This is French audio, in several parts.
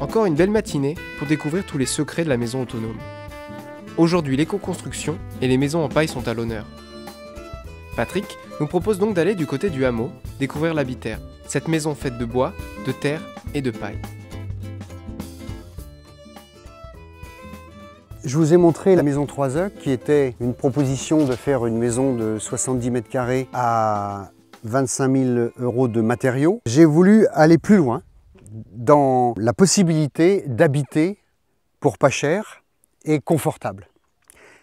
Encore une belle matinée pour découvrir tous les secrets de la maison autonome. Aujourd'hui, l'éco-construction et les maisons en paille sont à l'honneur. Patrick nous propose donc d'aller du côté du hameau, découvrir l'habitaire, cette maison faite de bois, de terre et de paille. Je vous ai montré la maison 3E qui était une proposition de faire une maison de 70 mètres carrés à 25 000 € de matériaux. J'ai voulu aller plus loin dans la possibilité d'habiter pour pas cher et confortable.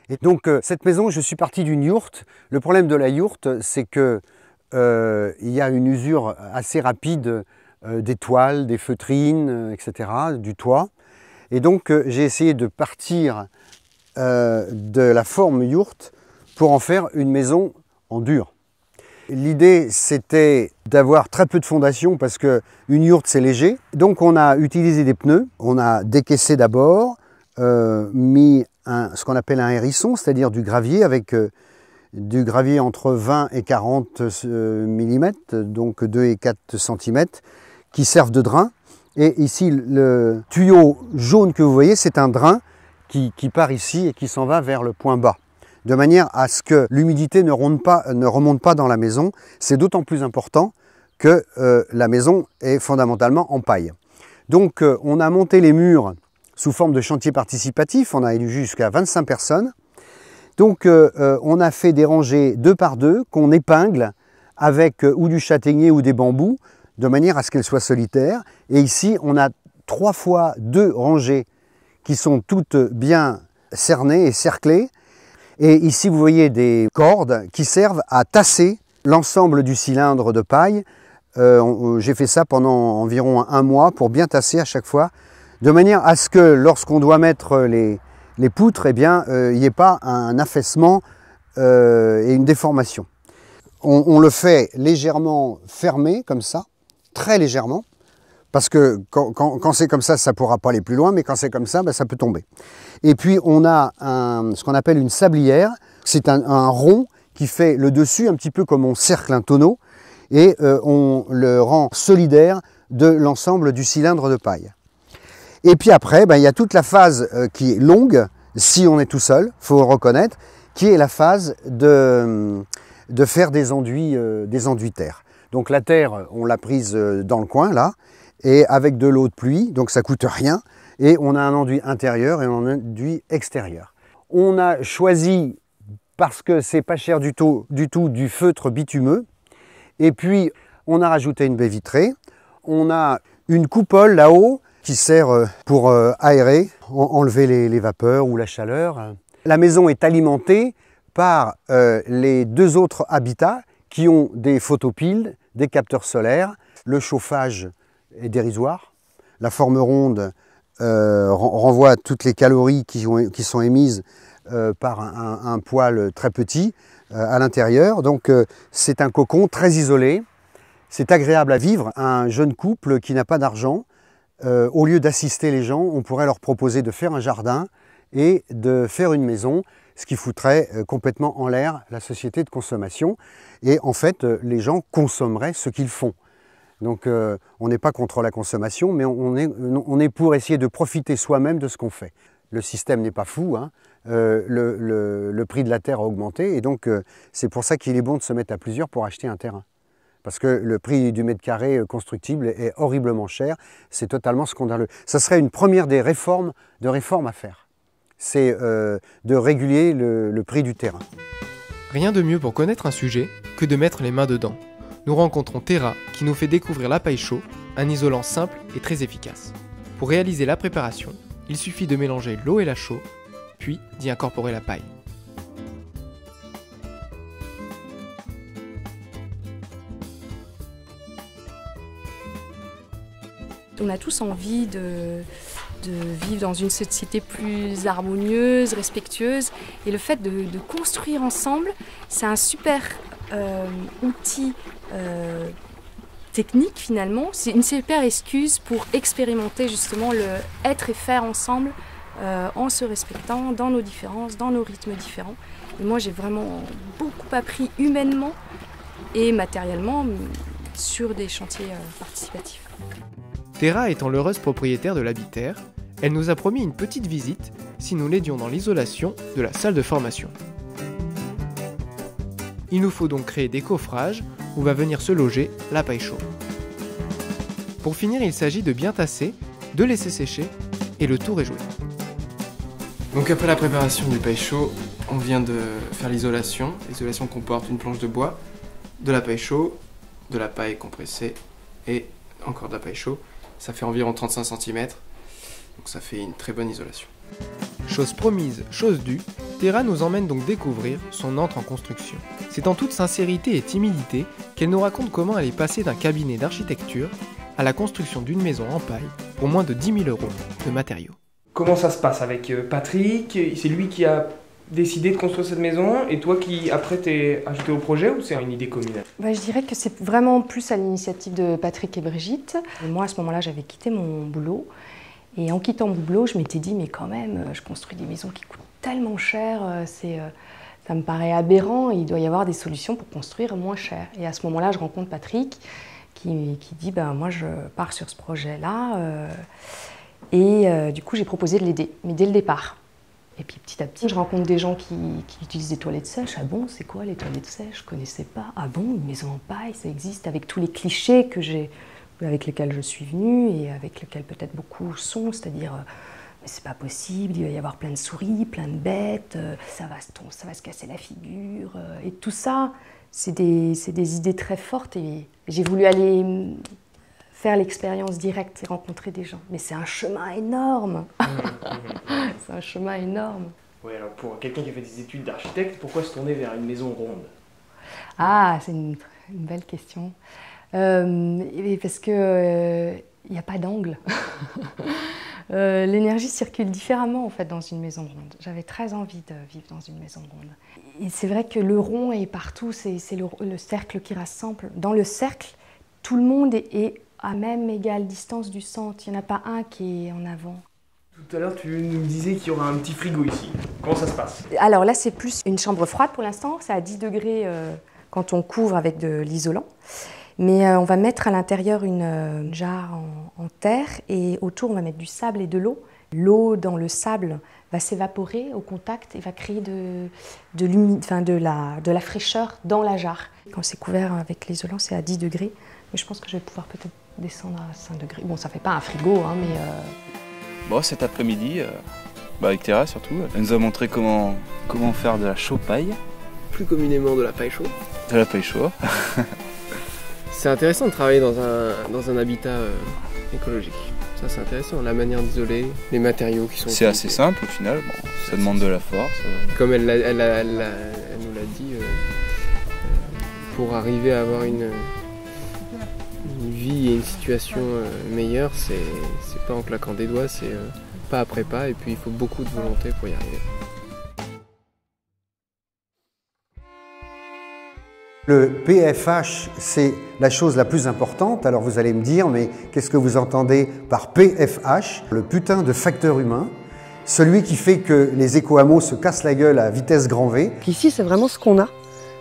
Et donc cette maison, je suis parti d'une yourte. Le problème de la yourte, c'est que il y a une usure assez rapide des toiles, des feutrines, etc., du toit. Et donc j'ai essayé de partir de la forme yourte pour en faire une maison en dur. L'idée, c'était d'avoir très peu de fondation parce qu'une yourte, c'est léger. Donc on a utilisé des pneus, on a décaissé d'abord, mis ce qu'on appelle un hérisson, c'est-à-dire du gravier avec du gravier entre 20 et 40 mm, donc 2 et 4 cm, qui servent de drain. Et ici, le tuyau jaune que vous voyez, c'est un drain qui part ici et qui s'en va vers le point bas, de manière à ce que l'humidité ne remonte pas dans la maison. C'est d'autant plus important que la maison est fondamentalement en paille. Donc on a monté les murs sous forme de chantier participatif, on a élu jusqu'à 25 personnes. Donc on a fait des rangées 2 par 2 qu'on épingle avec ou du châtaignier ou des bambous, de manière à ce qu'elles soient solitaires. Et ici, on a 3 fois 2 rangées qui sont toutes bien cernées et cerclées. Et ici, vous voyez des cordes qui servent à tasser l'ensemble du cylindre de paille. J'ai fait ça pendant environ 1 mois pour bien tasser à chaque fois, de manière à ce que lorsqu'on doit mettre les poutres, eh bien, il n'y ait pas un affaissement et une déformation. On le fait légèrement fermé, comme ça, très légèrement, parce que quand c'est comme ça ne pourra pas aller plus loin, mais quand c'est comme ça, ben, ça peut tomber. Et puis on a ce qu'on appelle une sablière, c'est un rond qui fait le dessus, un petit peu comme on cercle un tonneau, et on le rend solidaire de l'ensemble du cylindre de paille. Et puis après, ben, il y a toute la phase qui est longue, si on est tout seul, il faut le reconnaître, qui est la phase de faire des enduits terre. Donc la terre, on l'a prise dans le coin, là, et avec de l'eau de pluie, donc ça ne coûte rien, et on a un enduit intérieur et un enduit extérieur. On a choisi, parce que c'est pas cher du tout, du feutre bitumeux, et puis on a rajouté une baie vitrée, on a une coupole là-haut, qui sert pour aérer, enlever les vapeurs ou la chaleur. La maison est alimentée par les 2 autres habitats qui ont des photopiles, des capteurs solaires. Le chauffage est dérisoire. La forme ronde renvoie toutes les calories qui sont émises par un poêle très petit à l'intérieur. Donc c'est un cocon très isolé. C'est agréable à vivre. Un jeune couple qui n'a pas d'argent, au lieu d'assister les gens, on pourrait leur proposer de faire un jardin et de faire une maison, ce qui foutrait complètement en l'air la société de consommation. Et en fait, les gens consommeraient ce qu'ils font. Donc on n'est pas contre la consommation, mais on est pour essayer de profiter soi-même de ce qu'on fait. Le système n'est pas fou, hein. Le prix de la terre a augmenté, et donc c'est pour ça qu'il est bon de se mettre à plusieurs pour acheter un terrain. Parce que le prix du mètre carré constructible est horriblement cher, c'est totalement scandaleux. Ça serait une première des réformes à faire. C'est de réguler le prix du terrain. Rien de mieux pour connaître un sujet que de mettre les mains dedans. Nous rencontrons Terra qui nous fait découvrir la paille chaude, un isolant simple et très efficace. Pour réaliser la préparation, il suffit de mélanger l'eau et la chaux, puis d'y incorporer la paille. On a tous envie de vivre dans une société plus harmonieuse, respectueuse. Et le fait de construire ensemble, c'est un super outil technique finalement. C'est une super excuse pour expérimenter justement le être et faire ensemble en se respectant dans nos différences, dans nos rythmes différents. Et moi j'ai vraiment beaucoup appris humainement et matériellement sur des chantiers participatifs. Terra étant l'heureuse propriétaire de l'habitaire, elle nous a promis une petite visite si nous l'aidions dans l'isolation de la salle de formation. Il nous faut donc créer des coffrages où va venir se loger la paille chaude. Pour finir, il s'agit de bien tasser, de laisser sécher et le tour est joué. Donc après la préparation du paille chaud, on vient de faire l'isolation. L'isolation comporte une planche de bois, de la paille chaude, de la paille compressée et encore de la paille chaude. Ça fait environ 35 cm, donc ça fait une très bonne isolation. Chose promise, chose due, Terra nous emmène donc découvrir son antre en construction. C'est en toute sincérité et timidité qu'elle nous raconte comment elle est passée d'un cabinet d'architecture à la construction d'une maison en paille pour moins de 10 000 € de matériaux. Comment ça se passe avec Patrick? C'est lui qui a décidé de construire cette maison et toi qui après t'es ajouté au projet ou c'est une idée commune? Je dirais que c'est vraiment plus à l'initiative de Patrick et Brigitte. Et moi à ce moment-là j'avais quitté mon boulot et en quittant mon boulot je m'étais dit mais quand même je construis des maisons qui coûtent tellement cher, ça me paraît aberrant, il doit y avoir des solutions pour construire moins cher. Et à ce moment-là je rencontre Patrick qui dit moi je pars sur ce projet-là du coup j'ai proposé de l'aider, mais dès le départ. Et puis petit à petit, je rencontre des gens qui utilisent des toilettes sèches. Ah bon, c'est quoi les toilettes sèches? Je ne connaissais pas. Ah bon, une maison en paille, ça existe, avec tous les clichés avec lesquels je suis venue et avec lesquels peut-être beaucoup sont, c'est-à-dire mais c'est pas possible, il va y avoir plein de souris, plein de bêtes, ça va se casser la figure. Et tout ça, c'est des idées très fortes et j'ai voulu aller faire l'expérience directe et rencontrer des gens. Mais c'est un chemin énorme. C'est un chemin énorme. Oui, alors pour quelqu'un qui a fait des études d'architecte, pourquoi se tourner vers une maison ronde? Ah, c'est une belle question. Parce que il n'y a pas d'angle. L'énergie circule différemment en fait dans une maison ronde. J'avais très envie de vivre dans une maison ronde. Et c'est vrai que le rond est partout, c'est le cercle qui rassemble. Dans le cercle, tout le monde est à même égale distance du centre. Il n'y en a pas un qui est en avant. Tout à l'heure, tu nous disais qu'il y aura un petit frigo ici. Comment ça se passe? Alors là, c'est plus une chambre froide pour l'instant. C'est à 10 degrés quand on couvre avec de l'isolant. Mais on va mettre à l'intérieur une jarre en terre et autour, on va mettre du sable et de l'eau. L'eau dans le sable va s'évaporer au contact et va créer de la fraîcheur dans la jarre. Quand c'est couvert avec l'isolant, c'est à 10 degrés. Mais je pense que je vais pouvoir peut-être descendre à 5 degrés. Bon, ça fait pas un frigo, hein, mais... Bon, cet après-midi, avec Terra surtout, elle nous a montré comment faire de la chaux-paille. Plus communément de la paille chaude. De la paille chaude. C'est intéressant de travailler dans un habitat écologique. Ça c'est intéressant, la manière d'isoler, les matériaux qui sont... C'est assez simple au final, bon, ça demande de la force. Comme elle nous l'a dit, pour arriver à avoir une vie et une situation meilleure, c'est pas en claquant des doigts, c'est pas après pas, et puis il faut beaucoup de volonté pour y arriver. Le PFH, c'est la chose la plus importante. Alors vous allez me dire, mais qu'est-ce que vous entendez par PFH? Le putain de facteur humain, celui qui fait que les éco-hameaux se cassent la gueule à vitesse grand V. Ici, c'est vraiment ce qu'on a,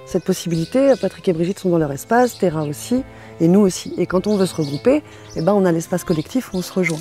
cette possibilité. Patrick et Brigitte sont dans leur espace, Terra aussi, et nous aussi. Et quand on veut se regrouper, on a l'espace collectif où on se rejoint.